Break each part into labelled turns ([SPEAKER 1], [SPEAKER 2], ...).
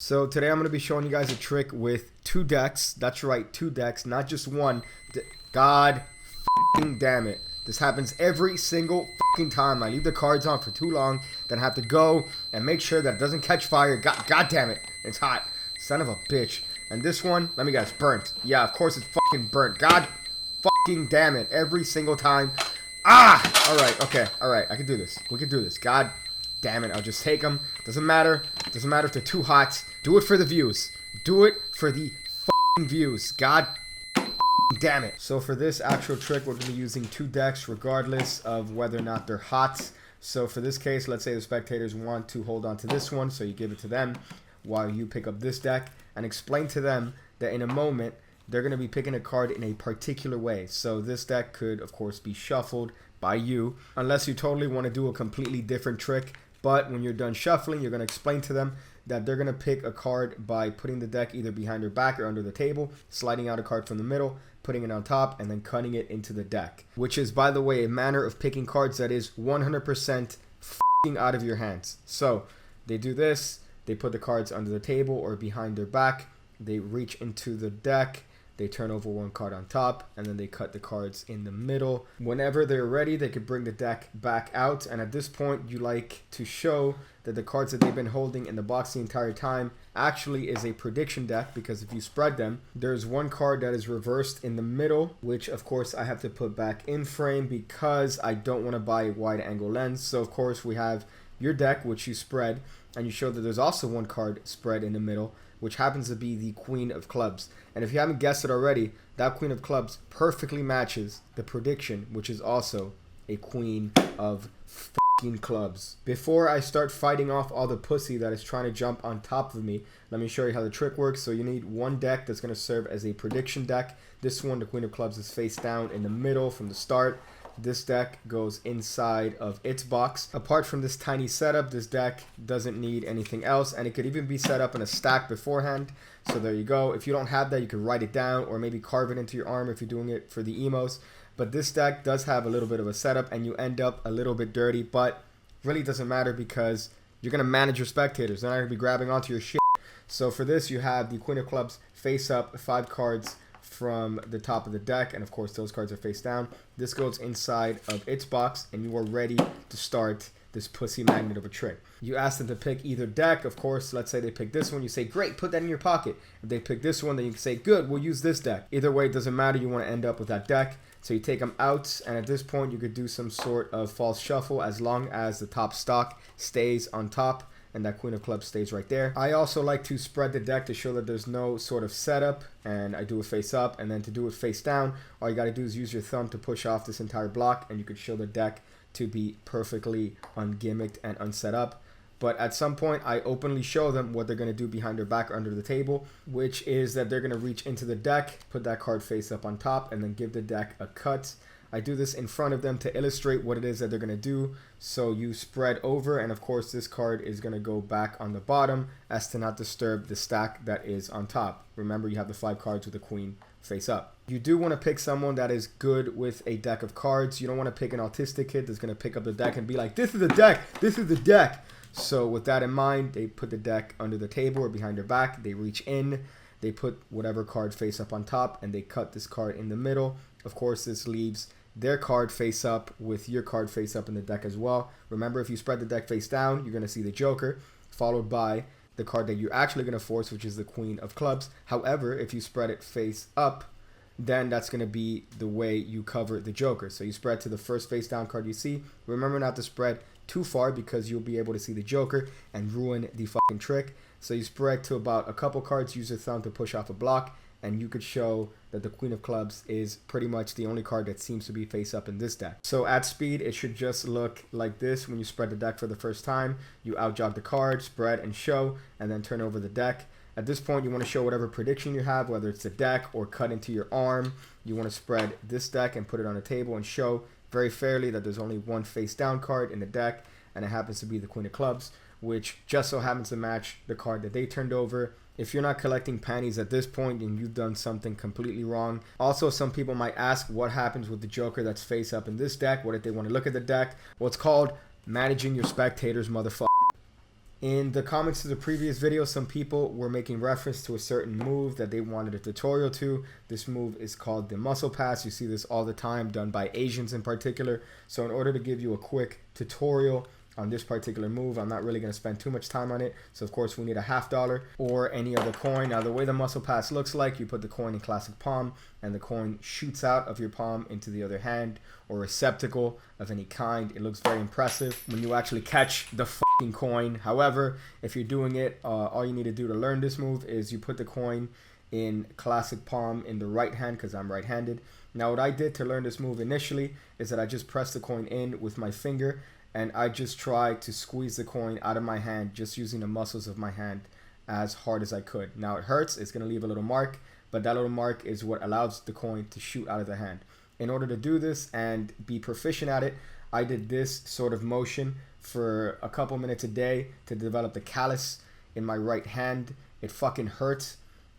[SPEAKER 1] So today I'm going to be showing you guys a trick with two decks. That's right, two decks, not just one. God f***ing damn it. This happens every single fucking time. I leave the cards on for too long, then I have to go and make sure that it doesn't catch fire. God damn it. It's hot. Son of a bitch. And this one, let me guess, burnt. Yeah, of course it's fucking burnt. God fucking damn it. Every single time. Ah! Alright, okay. Alright, I can do this. We can do this. God damn it. I'll just take them. Doesn't matter. Doesn't matter if they're too hot. Do it for the views. Do it for the fucking views. God damn it. So for this actual trick, we're going to be using two decks regardless of whether or not they're hot. So for this case, let's say the spectators want to hold on to this one, so you give it to them while you pick up this deck and explain to them that in a moment they're going to be picking a card in a particular way. So this deck could of course be shuffled by you unless you totally want to do a completely different trick. But when you're done shuffling, you're going to explain to them that they're going to pick a card by putting the deck either behind their back or under the table, sliding out a card from the middle, putting it on top, and then cutting it into the deck. Which is, by the way, a manner of picking cards that is 100% f***ing out of your hands. So they do this, they put the cards under the table or behind their back, they reach into the deck, they turn over one card on top, and then they cut the cards in the middle. Whenever they're ready, they could bring the deck back out, and at this point, you like to show that the cards that they've been holding in the box the entire time actually is a prediction deck, because if you spread them, there's one card that is reversed in the middle, which of course I have to put back in frame because I don't want to buy a wide angle lens. So of course we have your deck, which you spread, and you show that there's also one card spread in the middle, which happens to be the Queen of Clubs. And if you haven't guessed it already, that Queen of Clubs perfectly matches the prediction, which is also a Queen of fucking Clubs. Before I start fighting off all the pussy that is trying to jump on top of me, let me show you how the trick works. So you need one deck that's going to serve as a prediction deck. This one, the Queen of Clubs, is face down in the middle from the start. This deck goes inside of its box. Apart from this tiny setup, this deck doesn't need anything else, and it could even be set up in a stack beforehand. So there you go. If you don't have that, you can write it down or maybe carve it into your arm if you're doing it for the emos. But this deck does have a little bit of a setup, and you end up a little bit dirty, but really doesn't matter because you're going to manage your spectators. They're not going to be grabbing onto your shit. So for this, you have the Queen of Clubs face up, 5 cards from the top of the deck, and of course those cards are face down. This goes inside of its box, and you are ready to start this pussy magnet of a trick. You ask them to pick either deck. Of course, let's say they pick this one, you say great, put that in your pocket. If they pick this one, then you can say good, we'll use this deck. Either way, it doesn't matter, you want to end up with that deck. So you take them out, and at this point you could do some sort of false shuffle as long as the top stock stays on top and that Queen of Clubs stays right there. I also like to spread the deck to show that there's no sort of setup, and I do it face up. And then to do it face down, all you got to do is use your thumb to push off this entire block, and you could show the deck to be perfectly ungimmicked and unset up. But at some point, I openly show them what they're going to do behind their back or under the table, which is that they're going to reach into the deck, put that card face up on top, and then give the deck a cut. I do this in front of them to illustrate what it is that they're going to do. So you spread over, and of course this card is going to go back on the bottom as to not disturb the stack that is on top. Remember, you have the 5 cards with the queen face up. You do want to pick someone that is good with a deck of cards. You don't want to pick an autistic kid that's going to pick up the deck and be like, this is the deck, this is the deck. So with that in mind, they put the deck under the table or behind their back. They reach in, they put whatever card face up on top, and they cut this card in the middle. Of course, this leaves their card face up with your card face up in the deck as well. Remember, if you spread the deck face down, you're going to see the Joker, followed by the card that you're actually going to force, which is the Queen of Clubs. However, if you spread it face up, then that's going to be the way you cover the Joker. So you spread to the first face down card you see. Remember not to spread too far because you'll be able to see the Joker and ruin the fucking trick. So you spread to about a couple cards, use your thumb to push off a block, and you could show that the Queen of Clubs is pretty much the only card that seems to be face up in this deck. So at speed, it should just look like this when you spread the deck for the first time. You outjog the card, spread and show, and then turn over the deck. At this point, you want to show whatever prediction you have, whether it's the deck or cut into your arm. You want to spread this deck and put it on a table and show very fairly that there's only one face down card in the deck, and it happens to be the Queen of Clubs, which just so happens to match the card that they turned over. If you're not collecting panties at this point, then you've done something completely wrong. Also, some people might ask what happens with the Joker that's face up in this deck. What if they want to look at the deck? Well, it's called managing your spectators, motherfucker. In the comments to the previous video, some people were making reference to a certain move that they wanted a tutorial to. This move is called the muscle pass. You see this all the time, done by Asians in particular. So in order to give you a quick tutorial on this particular move, I'm not really going to spend too much time on it. So of course we need a $50 or any other coin. Now the way the muscle pass looks like, you put the coin in classic palm and the coin shoots out of your palm into the other hand or receptacle of any kind. It looks very impressive when you actually catch the fucking coin. However, if you're doing it, all you need to do to learn this move is you put the coin in classic palm in the right hand, because I'm right-handed. Now what I did to learn this move initially is that I just pressed the coin in with my finger and I just tried to squeeze the coin out of my hand just using the muscles of my hand as hard as I could. Now it hurts, it's going to leave a little mark, but that little mark is what allows the coin to shoot out of the hand. In order to do this and be proficient at it, I did this sort of motion for a couple minutes a day to develop the callus in my right hand. It fucking hurts,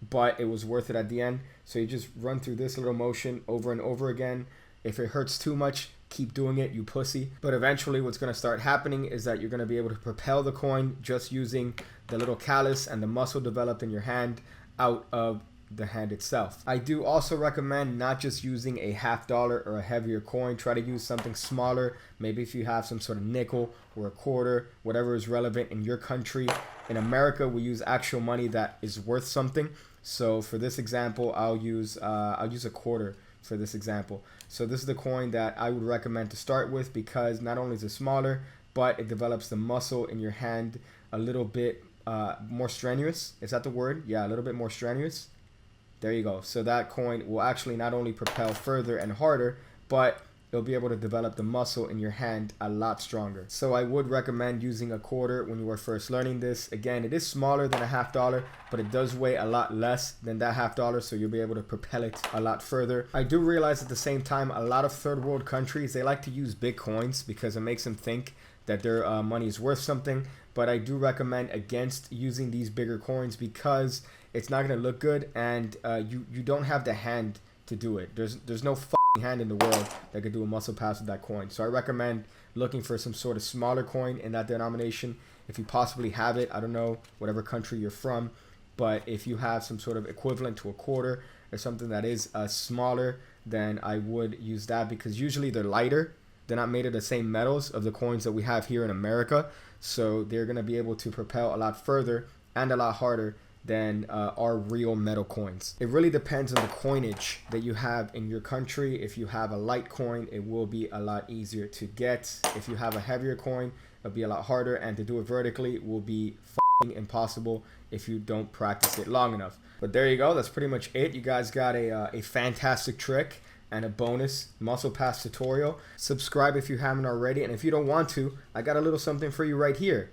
[SPEAKER 1] but it was worth it at the end. So you just run through this little motion over and over again. If it hurts too much, keep doing it, you pussy. But eventually what's going to start happening is that you're going to be able to propel the coin just using the little callus and the muscle developed in your hand out of the hand itself. I do also recommend not just using a $50 or a heavier coin. Try to use something smaller. Maybe if you have some sort of nickel or a quarter, whatever is relevant in your country. In America, we use actual money that is worth something. So for this example, I'll use a quarter for this example. So this is the coin that I would recommend to start with, because not only is it smaller, but it develops the muscle in your hand a little bit more strenuous. Is that the word? Yeah, a little bit more strenuous. There you go. So that coin will actually not only propel further and harder, but it'll be able to develop the muscle in your hand a lot stronger. So I would recommend using a quarter when you are first learning this. Again, it is smaller than a $50, but it does weigh a lot less than that $50, so you'll be able to propel it a lot further. I do realize at the same time, a lot of third world countries, they like to use big coins because it makes them think that their money is worth something. But I do recommend against using these bigger coins because it's not going to look good, and you don't have the hand to do it. There's no hand in the world that could do a muscle pass with that coin. So I recommend looking for some sort of smaller coin in that denomination if you possibly have it. I don't know whatever country you're from, but if you have some sort of equivalent to a quarter or something that is smaller, then I would use that, because usually they're lighter. They're not made of the same metals of the coins that we have here in America, so they're going to be able to propel a lot further and a lot harder than our real metal coins. It really depends on the coinage that you have in your country. If you have a light coin, it will be a lot easier to get. If you have a heavier coin, it'll be a lot harder, and to do it vertically will be fucking impossible if you don't practice it long enough. But there you go, that's pretty much it. You guys got a fantastic trick and a bonus muscle pass tutorial. Subscribe if you haven't already, and if you don't want to, I got a little something for you right here.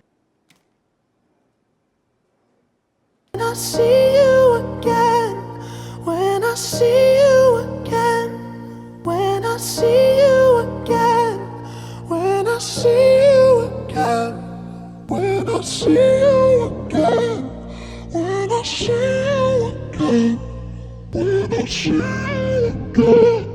[SPEAKER 2] When I see you again, when I see you again, when I see you again, when I see you again, when I see you again, when I see you again, when I see you again.